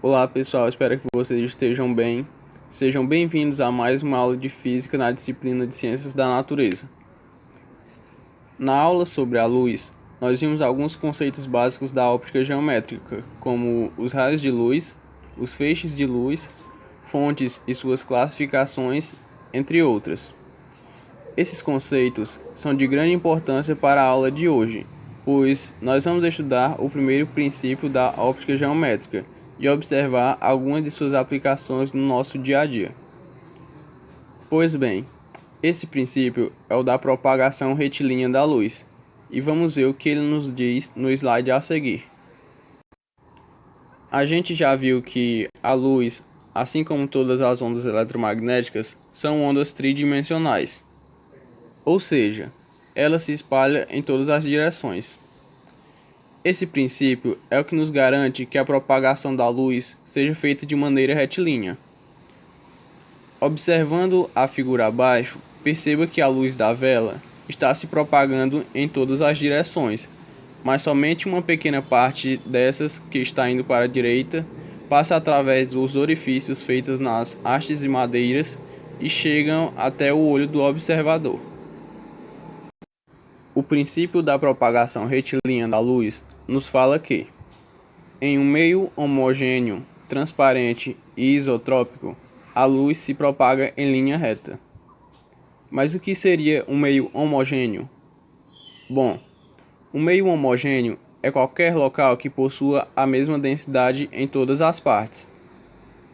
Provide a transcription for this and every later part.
Olá pessoal, espero que vocês estejam bem. Sejam bem-vindos a mais uma aula de Física na disciplina de Ciências da Natureza. Na aula sobre a luz, nós vimos alguns conceitos básicos da óptica geométrica, como os raios de luz, os feixes de luz, fontes e suas classificações, entre outras. Esses conceitos são de grande importância para a aula de hoje, pois nós vamos estudar o primeiro princípio da óptica geométrica e observar algumas de suas aplicações no nosso dia a dia. Pois bem, esse princípio é o da propagação retilínea da luz, e vamos ver o que ele nos diz no slide a seguir. A gente já viu que a luz, assim como todas as ondas eletromagnéticas, são ondas tridimensionais, ou seja, ela se espalha em todas as direções. Esse princípio é o que nos garante que a propagação da luz seja feita de maneira retilínea. Observando a figura abaixo, perceba que a luz da vela está se propagando em todas as direções, mas somente uma pequena parte dessas, que está indo para a direita, passa através dos orifícios feitos nas hastes de madeiras e chegam até o olho do observador. O princípio da propagação retilínea da luz nos fala que, em um meio homogêneo, transparente e isotrópico, a luz se propaga em linha reta. Mas o que seria um meio homogêneo? Bom, um meio homogêneo é qualquer local que possua a mesma densidade em todas as partes.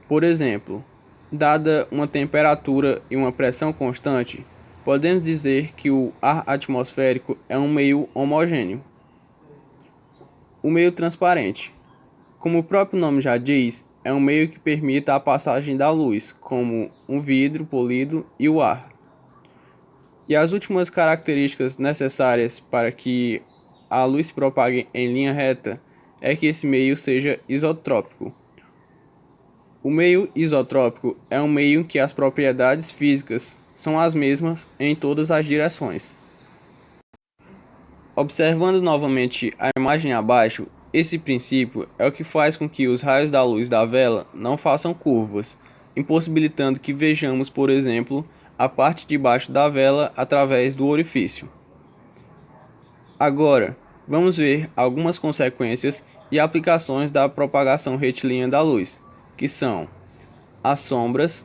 Por exemplo, dada uma temperatura e uma pressão constante, podemos dizer que o ar atmosférico é um meio homogêneo. O meio transparente, como o próprio nome já diz, é um meio que permite a passagem da luz, como um vidro polido e o ar. E as últimas características necessárias para que a luz se propague em linha reta é que esse meio seja isotrópico. O meio isotrópico é um meio em que as propriedades físicas são as mesmas em todas as direções. Observando novamente a imagem abaixo, esse princípio é o que faz com que os raios da luz da vela não façam curvas, impossibilitando que vejamos, por exemplo, a parte de baixo da vela através do orifício. Agora, vamos ver algumas consequências e aplicações da propagação retilínea da luz, que são as sombras,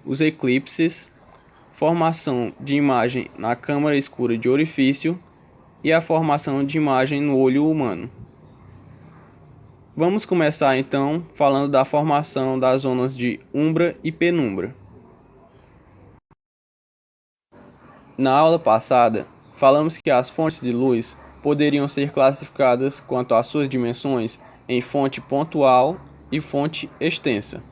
os eclipses, formação de imagem na câmara escura de orifício e a formação de imagem no olho humano. Vamos começar então falando da formação das zonas de umbra e penumbra. Na aula passada, falamos que as fontes de luz poderiam ser classificadas quanto às suas dimensões em fonte pontual e fonte extensa.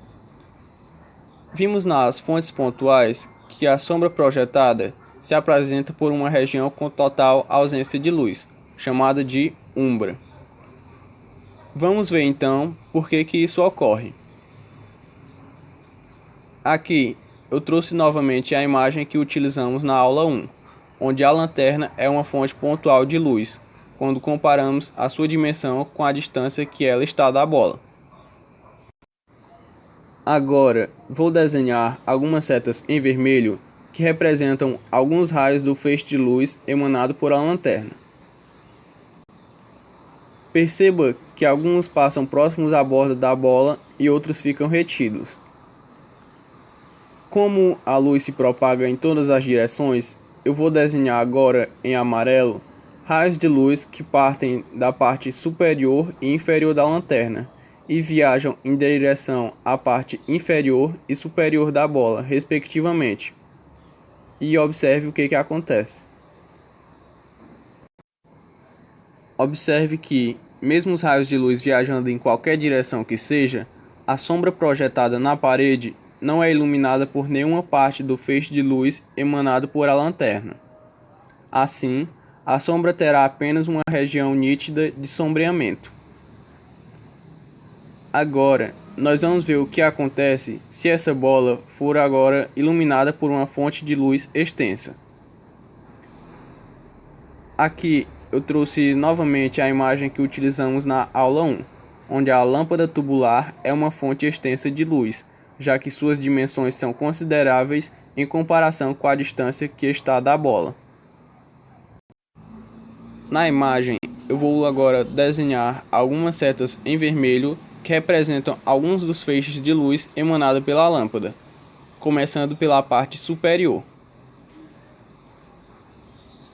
Vimos nas fontes pontuais que a sombra projetada se apresenta por uma região com total ausência de luz, chamada de umbra. Vamos ver então por que isso ocorre. Aqui eu trouxe novamente a imagem que utilizamos na aula 1, onde a lanterna é uma fonte pontual de luz, quando comparamos a sua dimensão com a distância que ela está da bola. Agora, vou desenhar algumas setas em vermelho que representam alguns raios do feixe de luz emanado por a lanterna. Perceba que alguns passam próximos à borda da bola e outros ficam retidos. Como a luz se propaga em todas as direções, eu vou desenhar agora em amarelo raios de luz que partem da parte superior e inferior da lanterna e viajam em direção à parte inferior e superior da bola, respectivamente. E observe o que acontece. Observe que, mesmo os raios de luz viajando em qualquer direção que seja, a sombra projetada na parede não é iluminada por nenhuma parte do feixe de luz emanado por a lanterna. Assim, a sombra terá apenas uma região nítida de sombreamento. Agora, nós vamos ver o que acontece se essa bola for agora iluminada por uma fonte de luz extensa. Aqui eu trouxe novamente a imagem que utilizamos na aula 1, onde a lâmpada tubular é uma fonte extensa de luz, já que suas dimensões são consideráveis em comparação com a distância que está da bola. Na imagem, eu vou agora desenhar algumas setas em vermelho que representam alguns dos feixes de luz emanada pela lâmpada, começando pela parte superior.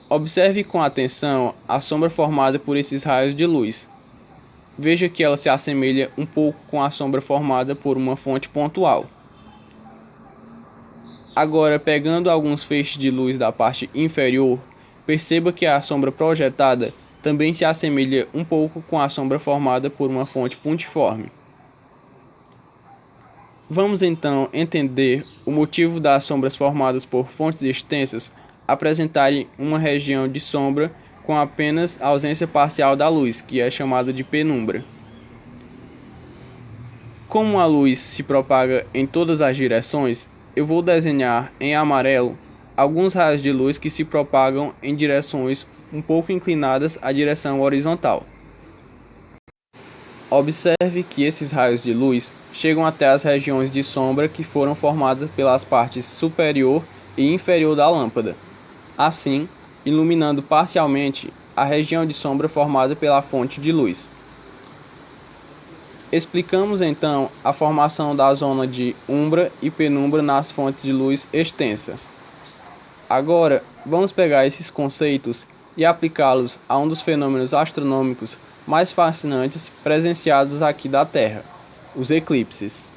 Observe com atenção a sombra formada por esses raios de luz. Veja que ela se assemelha um pouco com a sombra formada por uma fonte pontual. Agora, pegando alguns feixes de luz da parte inferior, perceba que a sombra projetada também se assemelha um pouco com a sombra formada por uma fonte pontiforme. Vamos então entender o motivo das sombras formadas por fontes extensas apresentarem uma região de sombra com apenas a ausência parcial da luz, que é chamada de penumbra. Como a luz se propaga em todas as direções, eu vou desenhar em amarelo alguns raios de luz que se propagam em direções um pouco inclinadas à direção horizontal. Observe que esses raios de luz chegam até as regiões de sombra que foram formadas pelas partes superior e inferior da lâmpada, assim iluminando parcialmente a região de sombra formada pela fonte de luz. Explicamos então a formação da zona de umbra e penumbra nas fontes de luz extensa. Agora, vamos pegar esses conceitos e aplicá-los a um dos fenômenos astronômicos mais fascinantes presenciados aqui da Terra, os eclipses.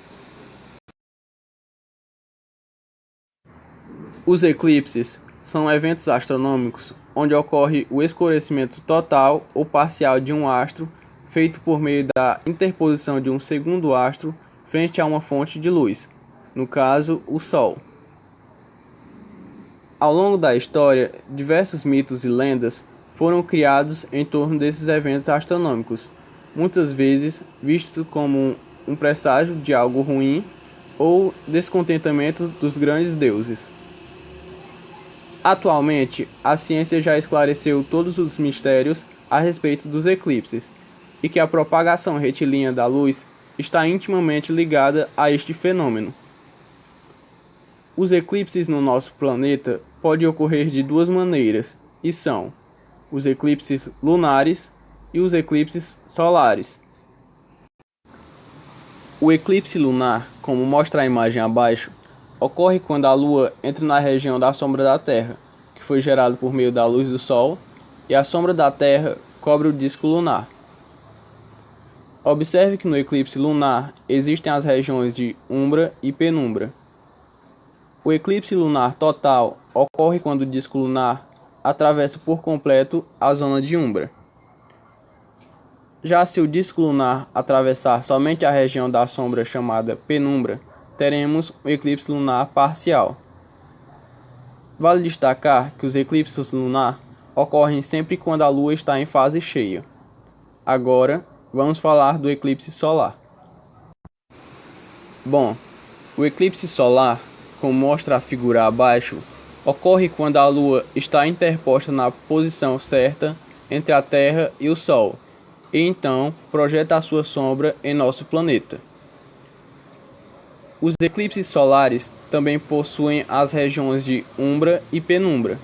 Os eclipses são eventos astronômicos onde ocorre o escurecimento total ou parcial de um astro, feito por meio da interposição de um segundo astro frente a uma fonte de luz, no caso, o Sol. Ao longo da história, diversos mitos e lendas foram criados em torno desses eventos astronômicos, muitas vezes vistos como um presságio de algo ruim ou descontentamento dos grandes deuses. Atualmente, a ciência já esclareceu todos os mistérios a respeito dos eclipses e que a propagação retilínea da luz está intimamente ligada a este fenômeno. Os eclipses no nosso planeta podem ocorrer de duas maneiras, e são os eclipses lunares e os eclipses solares. O eclipse lunar, como mostra a imagem abaixo, ocorre quando a Lua entra na região da sombra da Terra, que foi gerada por meio da luz do Sol, e a sombra da Terra cobre o disco lunar. Observe que no eclipse lunar existem as regiões de umbra e penumbra. O eclipse lunar total ocorre quando o disco lunar atravessa por completo a zona de umbra. Já se o disco lunar atravessar somente a região da sombra chamada penumbra, teremos um eclipse lunar parcial. Vale destacar que os eclipses lunar ocorrem sempre quando a Lua está em fase cheia. Agora, vamos falar do eclipse solar. Bom, o eclipse solar, como mostra a figura abaixo, ocorre quando a Lua está interposta na posição certa entre a Terra e o Sol, e então projeta a sua sombra em nosso planeta. Os eclipses solares também possuem as regiões de umbra e penumbra.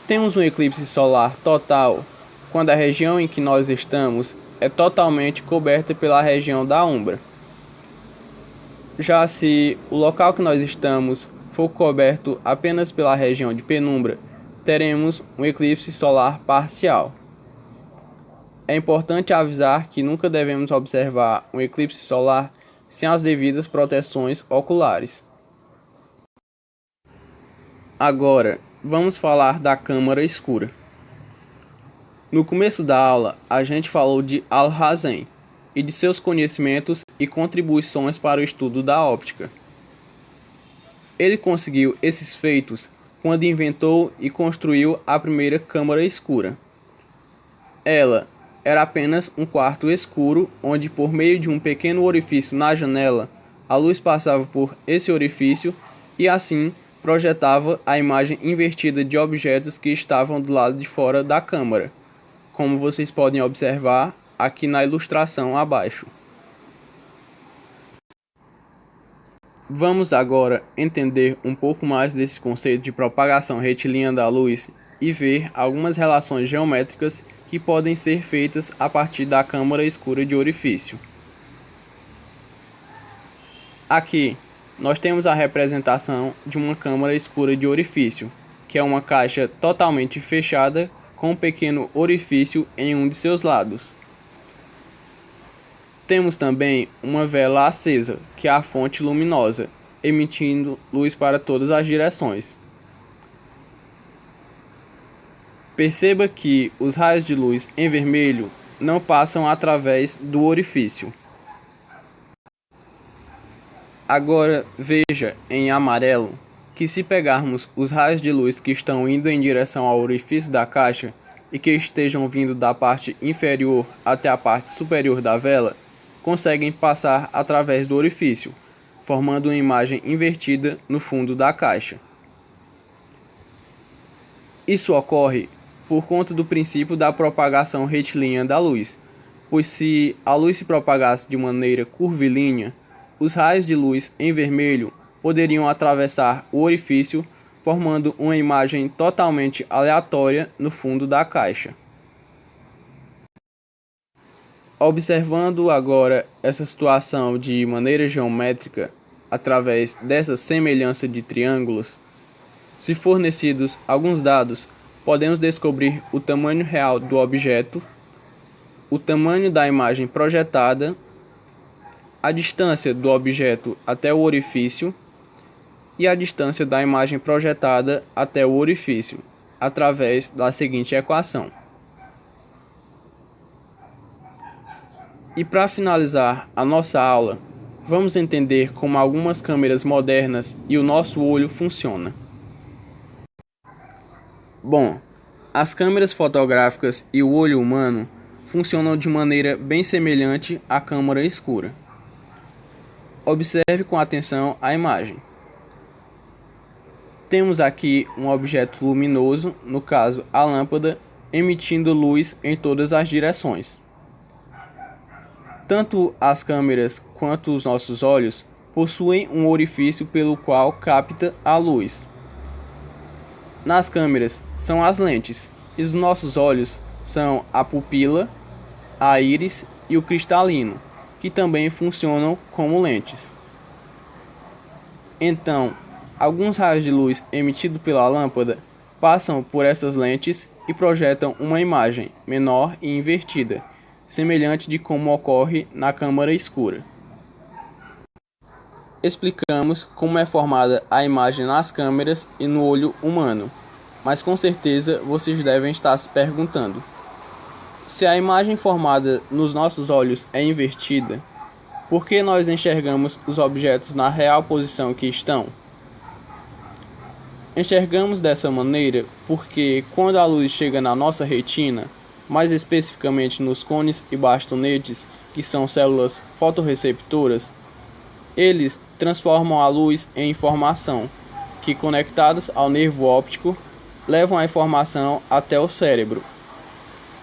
Temos um eclipse solar total quando a região em que nós estamos é totalmente coberta pela região da umbra. Já se o local que nós estamos for coberto apenas pela região de penumbra, teremos um eclipse solar parcial. É importante avisar que nunca devemos observar um eclipse solar sem as devidas proteções oculares. Agora, vamos falar da câmara escura. No começo da aula, a gente falou de Alhazen e de seus conhecimentos e contribuições para o estudo da óptica. Ele conseguiu esses feitos quando inventou e construiu a primeira câmara escura. Ela era apenas um quarto escuro, onde por meio de um pequeno orifício na janela, a luz passava por esse orifício e assim projetava a imagem invertida de objetos que estavam do lado de fora da câmara, como vocês podem observar aqui na ilustração abaixo. Vamos agora entender um pouco mais desse conceito de propagação retilínea da luz e ver algumas relações geométricas que podem ser feitas a partir da câmara escura de orifício. Aqui, nós temos a representação de uma câmara escura de orifício, que é uma caixa totalmente fechada com um pequeno orifício em um de seus lados. Temos também uma vela acesa, que é a fonte luminosa, emitindo luz para todas as direções. Perceba que os raios de luz em vermelho não passam através do orifício. Agora veja em amarelo que se pegarmos os raios de luz que estão indo em direção ao orifício da caixa e que estejam vindo da parte inferior até a parte superior da vela, conseguem passar através do orifício, formando uma imagem invertida no fundo da caixa. Isso ocorre por conta do princípio da propagação retilínea da luz, pois se a luz se propagasse de maneira curvilínea, os raios de luz em vermelho poderiam atravessar o orifício, formando uma imagem totalmente aleatória no fundo da caixa. Observando agora essa situação de maneira geométrica, através dessa semelhança de triângulos, se fornecidos alguns dados, podemos descobrir o tamanho real do objeto, o tamanho da imagem projetada, a distância do objeto até o orifício e a distância da imagem projetada até o orifício, através da seguinte equação. E para finalizar a nossa aula, vamos entender como algumas câmeras modernas e o nosso olho funciona. Bom, as câmeras fotográficas e o olho humano funcionam de maneira bem semelhante à câmara escura. Observe com atenção a imagem. Temos aqui um objeto luminoso, no caso a lâmpada, emitindo luz em todas as direções. Tanto as câmeras quanto os nossos olhos possuem um orifício pelo qual capta a luz. Nas câmeras são as lentes, e os nossos olhos são a pupila, a íris e o cristalino, que também funcionam como lentes. Então, alguns raios de luz emitidos pela lâmpada passam por essas lentes e projetam uma imagem menor e invertida, semelhante de como ocorre na câmara escura. Explicamos como é formada a imagem nas câmeras e no olho humano, mas com certeza vocês devem estar se perguntando: se a imagem formada nos nossos olhos é invertida, por que nós enxergamos os objetos na real posição que estão? Enxergamos dessa maneira porque quando a luz chega na nossa retina, mais especificamente nos cones e bastonetes, que são células fotorreceptoras, eles transformam a luz em informação, que conectados ao nervo óptico, levam a informação até o cérebro.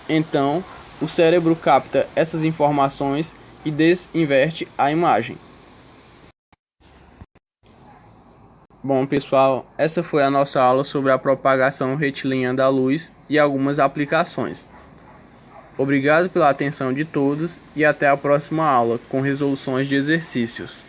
Então, o cérebro capta essas informações e desinverte a imagem. Bom, pessoal, essa foi a nossa aula sobre a propagação retilínea da luz e algumas aplicações. Obrigado pela atenção de todos e até a próxima aula com resoluções de exercícios.